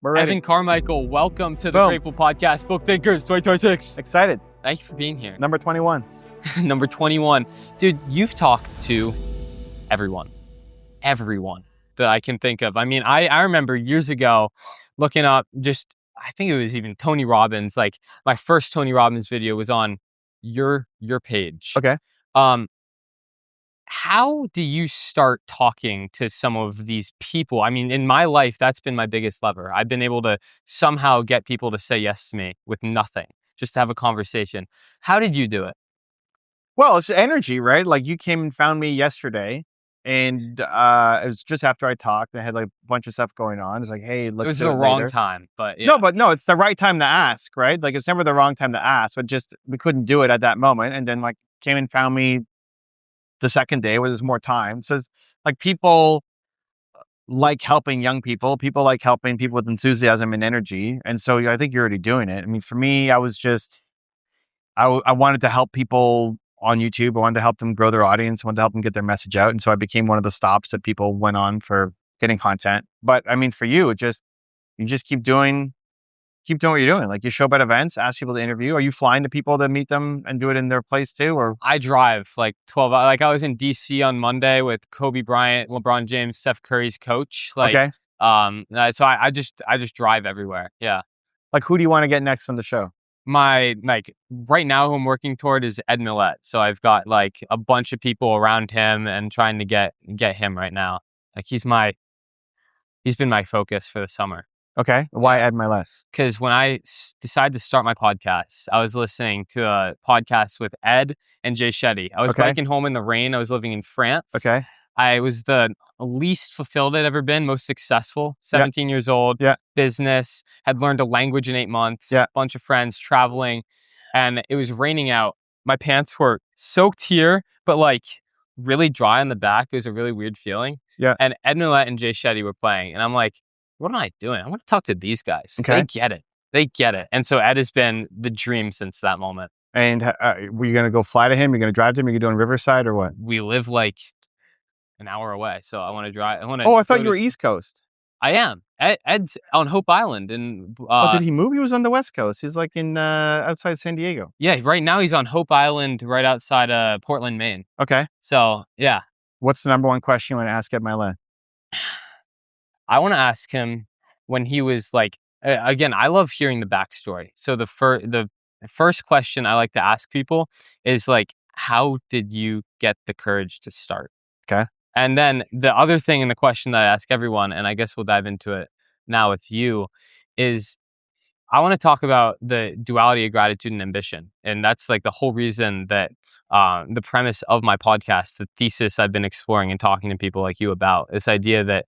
We're ready. Evan Carmichael, welcome to the Boom. Grateful Podcast, Book Thinkers 2026. Excited. Thank you for being here. Number 21. Number 21. Dude, you've talked to everyone that I can think of. I mean, I remember years ago looking up I think it was even Tony Robbins. Like my first Tony Robbins video was on your page. Okay. How do you start talking to some of these people? I mean, in my life, that's been my biggest lever. I've been able to somehow get people to say yes to me with nothing, just to have a conversation. How did you do it? Well, it's energy, right? Like you came and found me yesterday, and it was just after I talked. I had like a bunch of stuff going on. It's like, hey, let's. It was do the it wrong later. time, but yeah. No, it's the right time to ask, right? Like it's never the wrong time to ask, but just we couldn't do it at that moment, and then like came and found me the second day where there's more time. So it's like people like helping young people. People like helping people with enthusiasm and energy. And so I think you're already doing it. I mean, for me, I was just, I wanted to help people on YouTube. I wanted to help them grow their audience. I wanted to help them get their message out. And so I became one of the stops that people went on for getting content. But I mean, for you, you just keep doing what you're doing. Like you show up at events, ask people to interview. Are you flying to people to meet them and do it in their place too? Or I drive like 12 hours. Like I was in DC on Monday with Kobe Bryant, LeBron James, Steph Curry's coach. Like, okay. So I just drive everywhere. Yeah. Like who do you want to get next on the show? Right now who I'm working toward is Ed Millett. So I've got like a bunch of people around him and trying to get him right now. Like he's been my focus for the summer. Okay. Why Ed Millett? Because when I decided to start my podcast, I was listening to a podcast with Ed and Jay Shetty. I was biking home in the rain. I was living in France. Okay. I was the least fulfilled I'd ever been, most successful, 17 years old, business, had learned a language in 8 months, bunch of friends, traveling, and it was raining out. My pants were soaked here, but like really dry on the back. It was a really weird feeling. Yeah. And Ed Millett and Jay Shetty were playing, and I'm like, what am I doing? I want to talk to these guys. Okay. They get it. And so Ed has been the dream since that moment. And were you going to go fly to him? You're going to drive to him? You're going to do it on Riverside or what? We live like an hour away. So I want to drive. I thought you were East Coast. I am. Ed's on Hope Island. And did he move? He was on the West Coast. He's like in outside San Diego. Yeah, right now he's on Hope Island right outside Portland, Maine. Okay. So, yeah. What's the number one question you want to ask Ed Millett? I want to ask him when he was like, again, I love hearing the backstory. So the first question I like to ask people is like, how did you get the courage to start? Okay. And then the other thing in the question that I ask everyone, and I guess we'll dive into it now with you, is I want to talk about the duality of gratitude and ambition. And that's like the whole reason that the premise of my podcast, the thesis I've been exploring and talking to people like you about, this idea that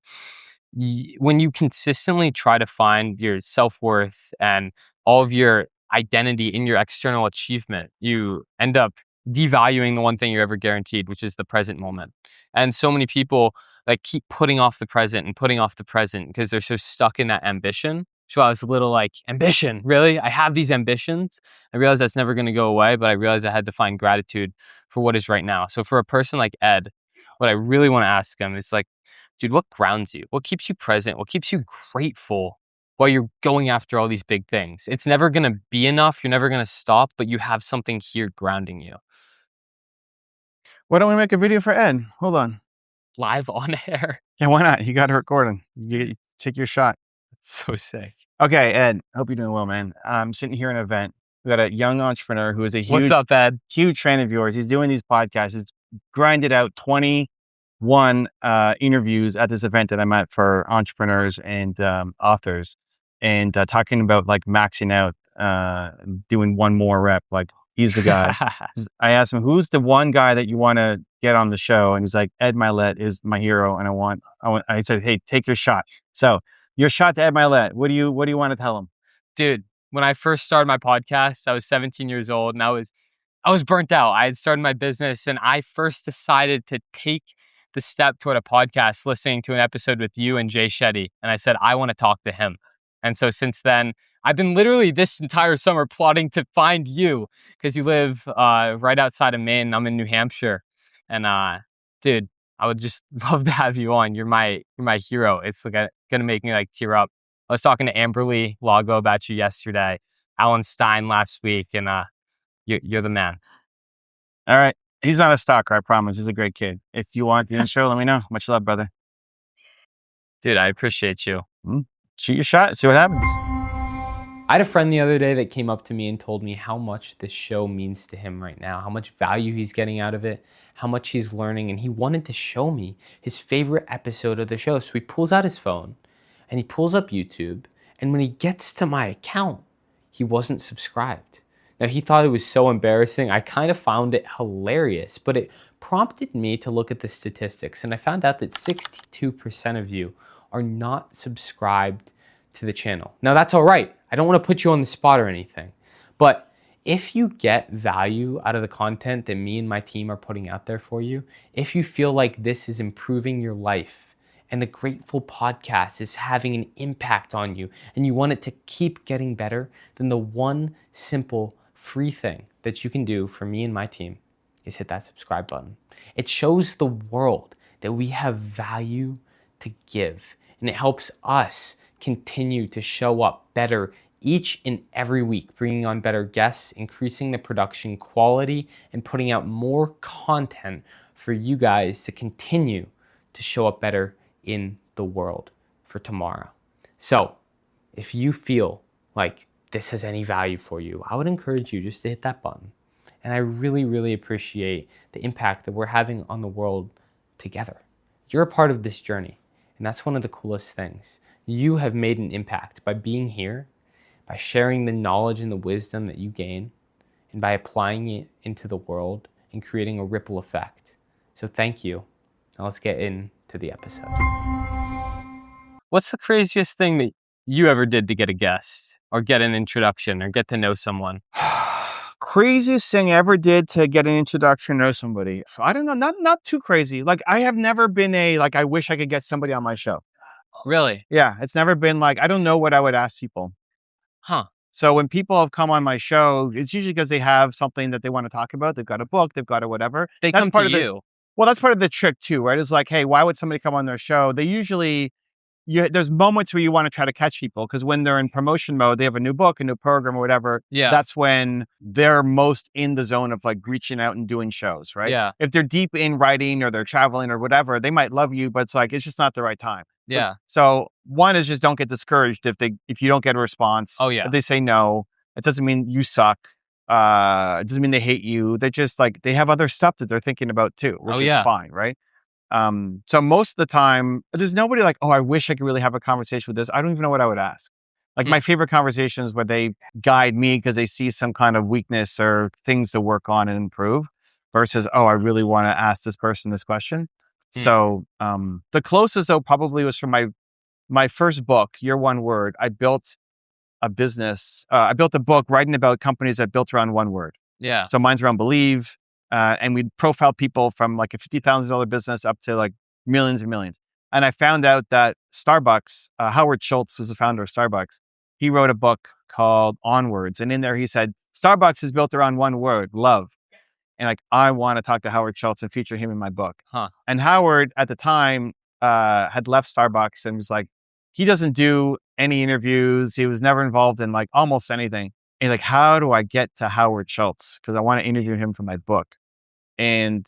when you consistently try to find your self-worth and all of your identity in your external achievement, you end up devaluing the one thing you're ever guaranteed, which is the present moment. And so many people like keep putting off the present because they're so stuck in that ambition. So I was a little like, ambition, really? I have these ambitions. I realized that's never going to go away, but I realized I had to find gratitude for what is right now. So for a person like Ed, what I really want to ask him is like, dude, what grounds you? What keeps you present? What keeps you grateful while you're going after all these big things? It's never going to be enough. You're never going to stop, but you have something here grounding you. Why don't we make a video for Ed? Hold on. Live on air. Yeah, why not? You got it recording. You take your shot. That's so sick. Okay, Ed, hope you're doing well, man. I'm sitting here in an event. We got a young entrepreneur who is a What's up, Ed? Huge fan of yours. He's doing these podcasts. He's grinded out 21 interviews at this event that I'm at for entrepreneurs and authors, and talking about like maxing out, doing one more rep. Like he's the guy. I asked him, who's the one guy that you want to get on the show? And he's like, Ed Millett is my hero. And I said, hey, take your shot. So your shot to Ed Millett. What do you want to tell him? Dude, when I first started my podcast, I was 17 years old and I was burnt out. I had started my business and I first decided to take the step toward a podcast listening to an episode with you and Jay Shetty. And I said, I want to talk to him. And so since then, I've been literally this entire summer plotting to find you because you live right outside of Maine. I'm in New Hampshire. And dude, I would just love to have you on. You're my hero. It's like gonna make me like tear up I was talking to Amberly Lago about you yesterday, Alan Stein last week, and you're the man. All right. He's not a stalker, I promise. He's a great kid. If you want the intro, let me know. Much love, brother. Dude, I appreciate you. Shoot your shot. See what happens. I had a friend the other day that came up to me and told me how much this show means to him right now, how much value he's getting out of it, how much he's learning, and he wanted to show me his favorite episode of the show. So he pulls out his phone and he pulls up YouTube, and when he gets to my account, he wasn't subscribed. Now, he thought it was so embarrassing. I kind of found it hilarious, but it prompted me to look at the statistics, and I found out that 62% of you are not subscribed to the channel. Now, that's all right. I don't want to put you on the spot or anything, but if you get value out of the content that me and my team are putting out there for you, if you feel like this is improving your life and the Grateful Podcast is having an impact on you and you want it to keep getting better, then the one simple free thing that you can do for me and my team is hit that subscribe button. It shows the world that we have value to give, and it helps us continue to show up better each and every week, bringing on better guests, increasing the production quality, and putting out more content for you guys to continue to show up better in the world for tomorrow. So if you feel like this has any value for you, I would encourage you just to hit that button. And I really, really appreciate the impact that we're having on the world together. You're a part of this journey, and that's one of the coolest things. You have made an impact by being here, by sharing the knowledge and the wisdom that you gain, and by applying it into the world and creating a ripple effect. So thank you. Now let's get into the episode. What's the craziest thing that you ever did to get a guest or get an introduction or get to know someone? Craziest thing I ever did to get an introduction to know somebody. I don't know. Not too crazy. Like, I have never been I wish I could get somebody on my show. Really? Yeah. It's never been like, I don't know what I would ask people. Huh. So when people have come on my show, it's usually because they have something that they want to talk about. They've got a book, they've got whatever. They That's come part to of you. Well, that's part of the trick too, right? It's like, hey, why would somebody come on their show? They usually, there's moments where you want to try to catch people because when they're in promotion mode, they have a new book, a new program or whatever. Yeah. That's when they're most in the zone of like reaching out and doing shows, right? Yeah. If they're deep in writing or they're traveling or whatever, they might love you, but it's like, it's just not the right time. Yeah. So one is just don't get discouraged if you don't get a response. Oh, yeah. If they say no, it doesn't mean you suck. It doesn't mean they hate you. They just like, they have other stuff that they're thinking about too, which is fine, right? So most of the time, there's nobody like, oh, I wish I could really have a conversation with this. I don't even know what I would ask. Like my favorite conversations where they guide me because they see some kind of weakness or things to work on and improve versus, oh, I really want to ask this person this question. So the closest though probably was from my first book, Your One Word. I built a business. I built a book writing about companies that built around one word. Yeah. So mine's around believe. And we profiled people from like a $50,000 business up to like millions and millions. And I found out that Starbucks, Howard Schultz was the founder of Starbucks. He wrote a book called Onwards. And in there he said, Starbucks is built around one word, love. And like, I want to talk to Howard Schultz and feature him in my book. And Howard at the time had left Starbucks and was like, he doesn't do any interviews. He was never involved in like almost anything. And like, how do I get to Howard Schultz? Because I want to interview him for my book. And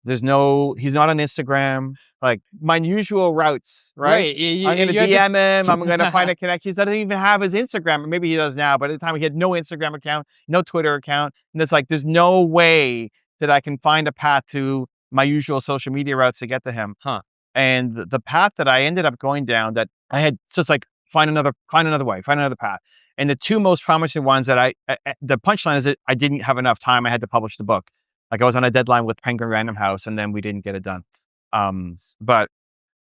he's not on Instagram, like my usual routes, right? I'm going to DM him. I'm going to find a connection. He doesn't even have his Instagram, or maybe he does now, but at the time he had no Instagram account, no Twitter account. And it's like, there's no way that I can find a path to my usual social media routes to get to him. And the path that I ended up going down that I had, so it's like, find another way, find another path. And the two most promising ones that the punchline is that I didn't have enough time. I had to publish the book. Like I was on a deadline with Penguin Random House and then we didn't get it done. But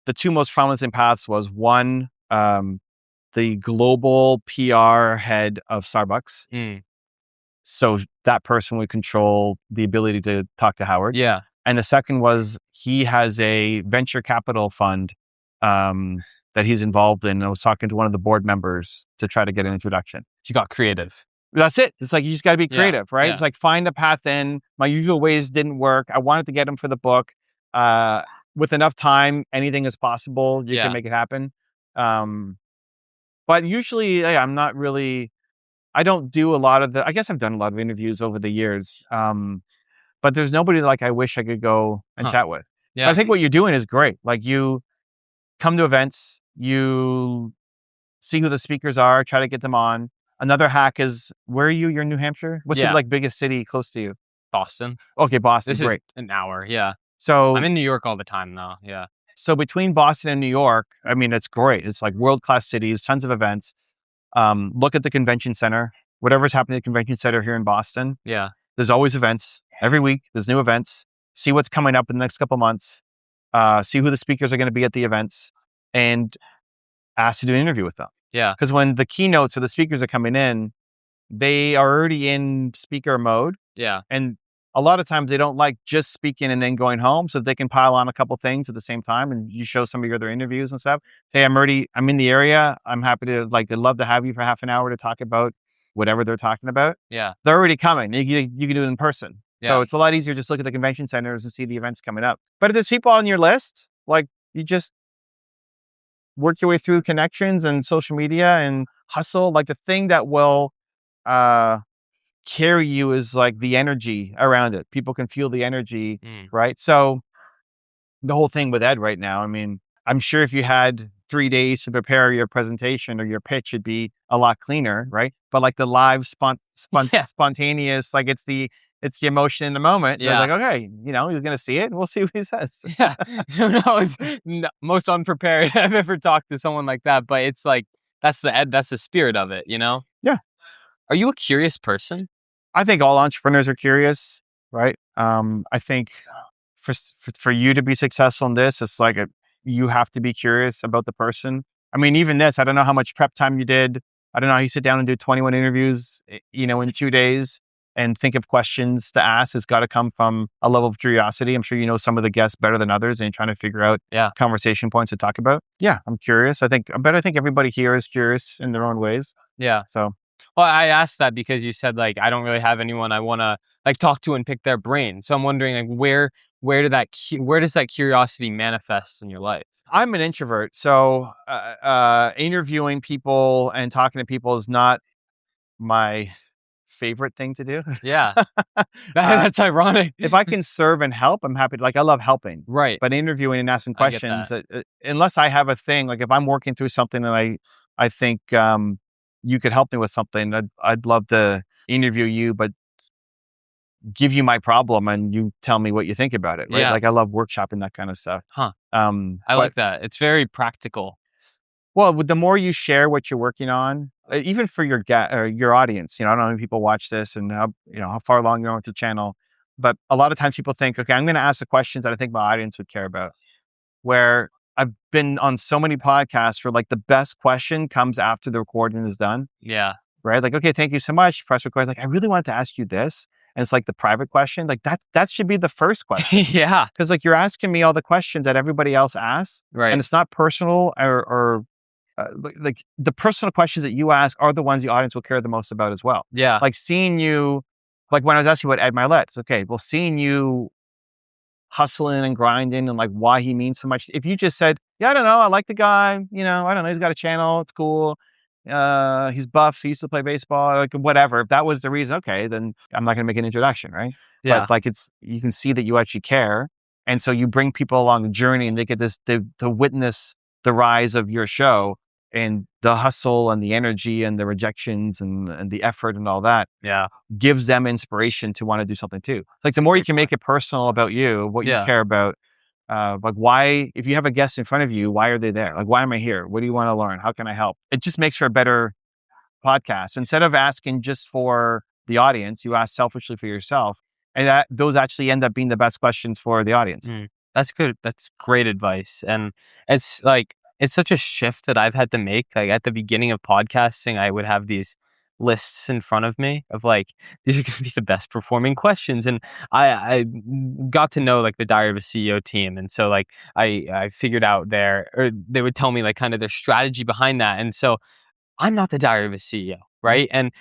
the two most promising paths was one, the global PR head of Starbucks. So that person would control the ability to talk to Howard. Yeah. And the second was he has a venture capital fund that he's involved in. I was talking to one of the board members to try to get an introduction. You got creative. That's it. It's like, you just got to be creative, right? Yeah. It's like, find a path in. My usual ways didn't work. I wanted to get him for the book. With enough time, anything is possible. You can make it happen. But usually I'm not really, I don't do a lot of I guess I've done a lot of interviews over the years. But there's nobody like I wish I could go and chat with. But Yeah. I think what you're doing is great. Like you come to events, you see who the speakers are, try to get them on. Another hack is, where are you? You're in New Hampshire? What's the Yeah. like biggest city close to you? Boston. Okay, Boston. This Great. is an hour. Yeah. So I'm in New York all the time now. Yeah. so between Boston and New York, I mean, it's great. It's like world-class cities, tons of events. Look at the convention center. Whatever's happening at the convention center here in Boston, Yeah. there's always events. Every week, there's new events. See what's coming up in the next couple months. See who the speakers are going to be at the events, and ask to do an interview with them. Yeah. Because when the keynotes or the speakers are coming in, they are already in speaker mode. Yeah. And a lot of times they don't like just speaking and then going home, so they can pile on a couple things at the same time, and you show some of your other interviews and stuff. Say, I'm in the area. I'm happy to, like, I'd love to have you for half an hour to talk about whatever they're talking about. Yeah. They're already coming. You can do it in person. Yeah. So it's a lot easier to just look at the convention centers and see the events coming up. But if there's people on your list, like, you just work your way through connections and social media and hustle. Like, the thing that will carry you is like the energy around it. People can feel the energy, right? So the whole thing with Ed right now, I mean, I'm sure if you had 3 days to prepare your presentation or your pitch, it'd be a lot cleaner, right? But like the live spontaneous, like it's the emotion in the moment. Yeah. It's like, okay, he's going to see it and we'll see what he says. Yeah. Who knows? Most unprepared I've ever talked to someone like that, but it's like, that's the spirit of it, Yeah. Are you a curious person? I think all entrepreneurs are curious, right? I think for you to be successful in this, it's like you have to be curious about the person. I mean, even this, I don't know how much prep time you did. I don't know how you sit down and do 21 interviews, in 2 days and think of questions to ask. It's got to come from a level of curiosity. I'm sure you know some of the guests better than others, and you're trying to figure out conversation points to talk about. Yeah, I'm curious. I think everybody here is curious in their own ways. Yeah. So. Well, I asked that because you said, like, I don't really have anyone I want to like talk to and pick their brain. So I'm wondering, like, where does that curiosity manifest in your life? I'm an introvert, so interviewing people and talking to people is not my favorite thing to do. Yeah, that's ironic. If I can serve and help, I'm happy. Like, I love helping, right? But interviewing and asking questions, unless I have a thing, like if I'm working through something and I think you could help me with something, I'd love to interview you, but give you my problem and you tell me what you think about it, right? Yeah. Like, I love workshopping that kind of stuff. I like that. It's very practical. Well, the more you share what you're working on, even for your audience, I don't know how many people watch this and how far along you're on with your channel, but a lot of times people think, okay, I'm going to ask the questions that I think my audience would care about. Where I've been on so many podcasts where, like, the best question comes after the recording is done. Yeah. Right. Like, okay, thank you so much. Press record. Like, I really wanted to ask you this. And it's like the private question, like that should be the first question. Yeah. Because, like, you're asking me all the questions that everybody else asks. Right. And it's not personal or like the personal questions that you ask are the ones the audience will care the most about as well. Yeah. Like seeing you, like when I was asking about Ed Milet, it's okay. Well, seeing you hustling and grinding and like why he means so much. If you just said, yeah, I don't know, I like the guy, I don't know, he's got a channel, it's cool. He's buff, he used to play baseball, like whatever. If that was the reason, okay, then I'm not gonna make an introduction, right? Yeah. But like you can see that you actually care. And so you bring people along the journey and they get to witness the rise of your show and the hustle and the energy and the rejections and the effort and all that. Yeah. Gives them inspiration to want to do something too. It's like the more you can make it personal about you, what you care about, like why, if you have a guest in front of you, why are they there? Like, why am I here? What do you want to learn? How can I help? It just makes for a better podcast. Instead of asking just for the audience, you ask selfishly for yourself. And those actually end up being the best questions for the audience. That's good. That's great advice. And it's like, it's such a shift that I've had to make. Like at the beginning of podcasting, I would have these lists in front of me of like, these are going to be the best performing questions. And I got to know like the Diary of a CEO team. And so like I figured out or they would tell me like kind of their strategy behind that. And so I'm not the Diary of a CEO, right? And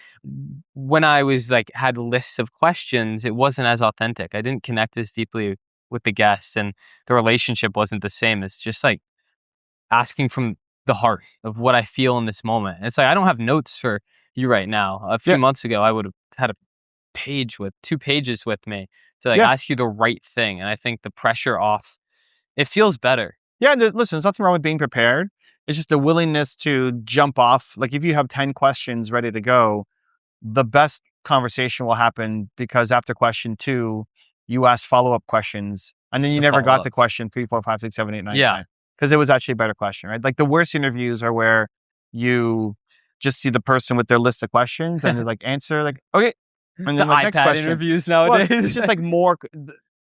when I was like, had lists of questions, it wasn't as authentic. I didn't connect as deeply with the guests and the relationship wasn't the same. It's just like asking from the heart of what I feel in this moment. And it's like, I don't have notes for you right now. A few months ago, I would have had a page with 2 pages with me to like ask you the right thing. And I think the pressure off, it feels better. Yeah, listen, there's nothing wrong with being prepared. It's just a willingness to jump off. Like if you have 10 questions ready to go, the best conversation will happen because after question 2, you ask follow-up questions and then Just you to never follow got up. to question 3, 4, 5, 6, 7, 8, 9, Yeah. 10. Because it was actually a better question, right? Like the worst interviews are where you just see the person with their list of questions and they're like, answer, like, okay. And The then like next iPad question. interviews Well, nowadays. it's just like more.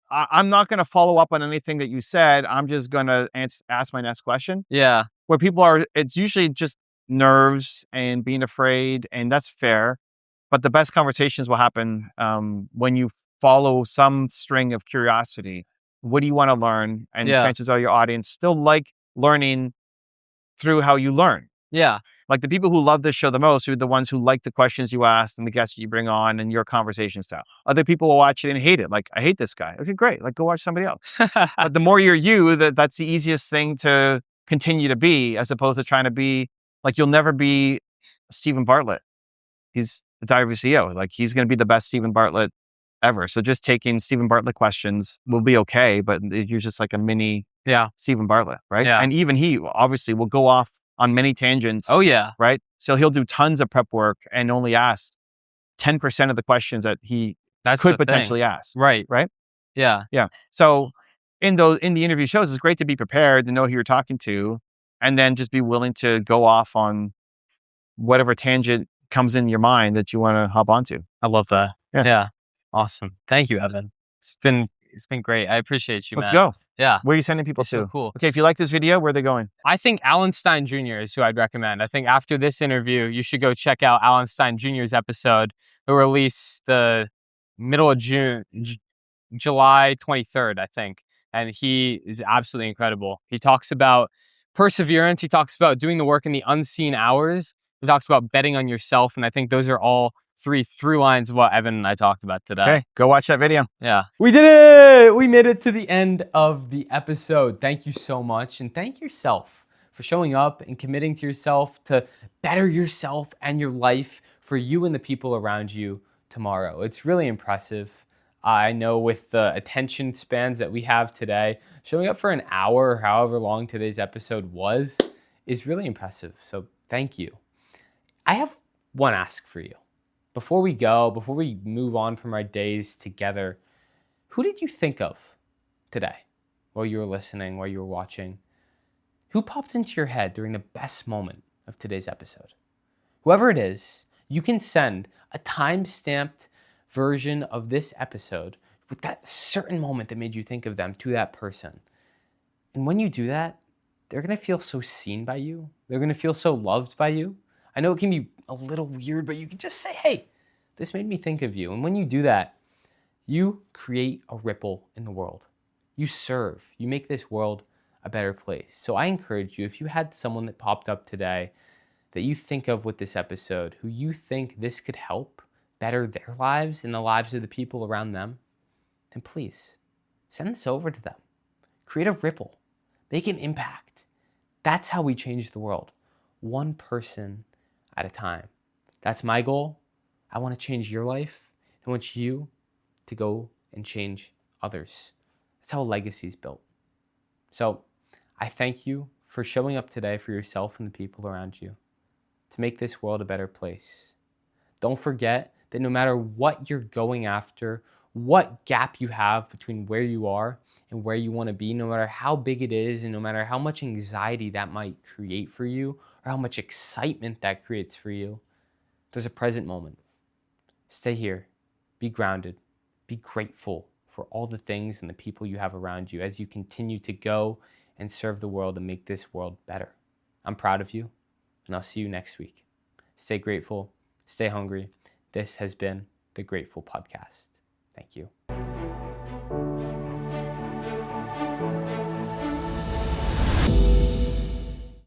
I'm not going to follow up on anything that you said. I'm just going to ask my next question. Yeah. Where people are, it's usually just nerves and being afraid, and that's fair. But the best conversations will happen when you follow some string of curiosity. What do you want to learn? And chances are your audience still like learning through how you learn. Yeah. Like the people who love this show the most are the ones who like the questions you ask and the guests you bring on and your conversation style. Other people will watch it and hate it. Like, I hate this guy. Okay, great. Like, go watch somebody else. But the more you're you, that's the easiest thing to continue to be, as opposed to trying to be, like, you'll never be Steven Bartlett. He's the Diary of a CEO. Like, he's going to be the best Steven Bartlett ever. So just taking Steven Bartlett questions will be okay, but you're just like a mini Steven Bartlett, right? Yeah. And even he obviously will go off on many tangents. Oh, yeah. Right? So he'll do tons of prep work and only ask 10% of the questions that he could potentially ask. Right. Right? Yeah. Yeah. So in the interview shows, it's great to be prepared, to know who you're talking to, and then just be willing to go off on whatever tangent comes in your mind that you want to hop onto. I love that. Yeah. Awesome. Thank you, Evan. It's been great. I appreciate you, Let's man. go. Yeah. Where are you sending people to? So cool. Okay, if you like this video, where are they going? I think Alan Stein Jr. is who I'd recommend. I think after this interview, you should go check out Alan Stein Jr.'s episode. He'll release the middle of June, July 23rd, I think. And he is absolutely incredible. He talks about perseverance. He talks about doing the work in the unseen hours. He talks about betting on yourself. And I think those are all 3 through lines of what Evan and I talked about today. Okay, go watch that video. Yeah. We did it! We made it to the end of the episode. Thank you so much. And thank yourself for showing up and committing to yourself to better yourself and your life for you and the people around you tomorrow. It's really impressive. I know with the attention spans that we have today, showing up for an hour or however long today's episode was is really impressive. So thank you. I have one ask for you. Before we move on from our days together, who did you think of today while you were listening, while you were watching? Who popped into your head during the best moment of today's episode? Whoever it is, you can send a time-stamped version of this episode with that certain moment that made you think of them to that person. And when you do that, they're going to feel so seen by you. They're going to feel so loved by you. I know it can be a little weird, but you can just say, hey, this made me think of you. And when you do that, you create a ripple in the world. You serve. You make this world a better place. So I encourage you, if you had someone that popped up today that you think of with this episode, who you think this could help better their lives and the lives of the people around them, then please send this over to them. Create a ripple. Make an impact. That's how we change the world. One person at a time. That's my goal. I want to change your life. I want you to go and change others. That's how a legacy is built. So I thank you for showing up today for yourself and the people around you to make this world a better place. Don't forget that no matter what you're going after, what gap you have between where you are and where you want to be, no matter how big it is and no matter how much anxiety that might create for you or how much excitement that creates for you, there's a present moment. Stay here. Be grounded. Be grateful for all the things and the people you have around you as you continue to go and serve the world and make this world better. I'm proud of you, and I'll see you next week. Stay grateful. Stay hungry. This has been the Grateful Podcast. Thank you.